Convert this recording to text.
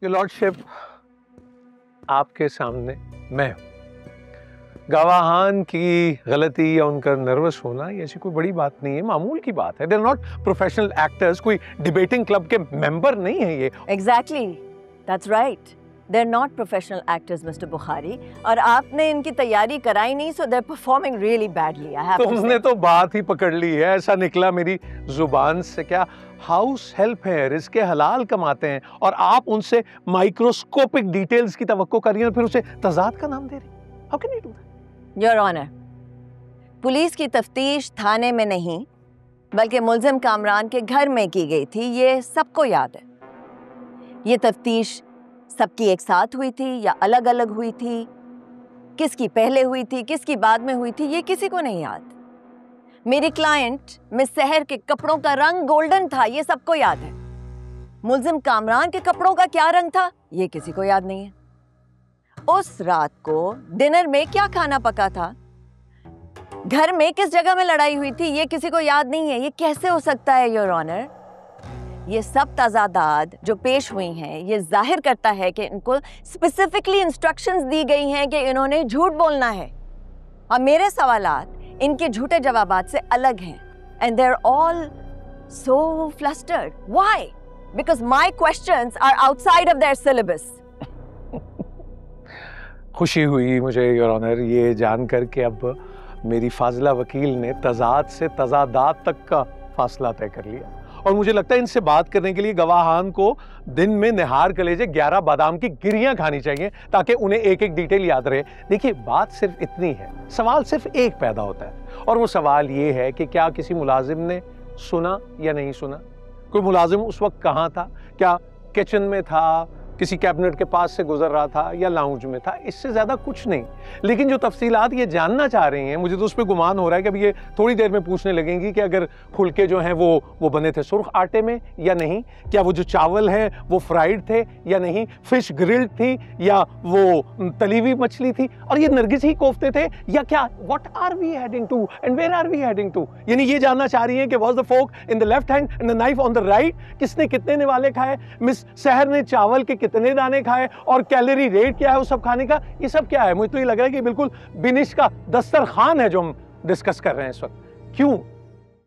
Your lordship, आपके सामने मैं हूं। गवाहान की गलती या उनका नर्वस होना ये ऐसी कोई बड़ी बात नहीं है, मामूल की बात है। They are not professional actors, कोई डिबेटिंग क्लब के मेंबर नहीं है ये। Exactly, that's right. They are not professional actors mister Bukhari, और आपने इनकी तैयारी कराई नहीं, so they are performing really badly. I have to say. तुमने तो बात ही पकड़ ली है, ऐसा निकला मेरी जुबान से। क्या हाउस हेल्प है, रिज़्क़े हलाल कमाते हैं, और आप उनसे माइक्रोस्कोपिक डिटेल्स की तवक्को कर रही हैं, फिर उसे तजाद का नाम दे रही। How can you do that? Your honour, police की तफ्तीश थाने में नहीं बल्कि मुल्जिम कामरान के घर में की गई थी, ये सबको याद है। ये तफ्तीश सबकी एक साथ हुई थी या अलग अलग हुई थी, किसकी पहले हुई थी किसकी बाद में हुई थी, ये किसी को नहीं याद। मेरी क्लाइंट मिस सहर के कपड़ों का रंग गोल्डन था, ये सबको याद है। मुल्जिम कामरान के कपड़ों का क्या रंग था, ये किसी को याद नहीं है। उस रात को डिनर में क्या खाना पका था, घर में किस जगह में लड़ाई हुई थी, ये किसी को याद नहीं है। ये कैसे हो सकता है योर ऑनर? ये सब तजादात जो पेश हुई हैं, ये जाहिर करता है कि इनको स्पेसिफिकली इंस्ट्रक्शंस दी गई हैं कि इन्होंने झूठ बोलना है, और मेरे सवालात इनके झूठे जवाबात से अलग हैं। And they are all so flustered. Why? Because my questions are outside of their syllabus. खुशी हुई मुझे योर ऑनर ये जानकर कि अब मेरी फाजिला वकील ने तजाद से तजादात तक का फासला तय कर लिया, और मुझे लगता है इनसे बात करने के लिए गवाहान को दिन में निहार कलेजे 11 बादाम की गिरियां खानी चाहिए, ताकि उन्हें एक एक डिटेल याद रहे। देखिए, बात सिर्फ इतनी है, सवाल सिर्फ एक पैदा होता है, और वो सवाल ये है कि क्या किसी मुलाजिम ने सुना या नहीं सुना? कोई मुलाजिम उस वक्त कहाँ था? क्या किचन में था, किसी कैबिनेट के पास से गुजर रहा था, या लाउंज में था? इससे ज्यादा कुछ नहीं। लेकिन जो तफसीलात ये जानना चाह रही हैं, मुझे तो उस पर गुमान हो रहा है कि अभी ये थोड़ी देर में पूछने लगेंगी कि अगर फुलके जो हैं वो बने थे सुर्ख आटे में या नहीं, क्या वो जो चावल है वो फ्राइड थे या नहीं, फिश ग्रिल्ड थी या वो तली हुई मछली थी, और ये नरगिसी कोफ्ते थे या क्या? What are we heading to and where are we heading to? यानी ये जानना चाह रही हैं कि was the fork in the left hand and the knife on the right? किसने कितने निवाले खाए? मिस सहर ने चावल के कितने दाने खाए, और कैलोरी रेट क्या है उस सब खाने का? ये सब क्या है? मुझे तो ये लग रहा है कि बिल्कुल बिनिश का दस्तरखान है जो हम डिस्कस कर रहे हैं इस वक्त। क्यों?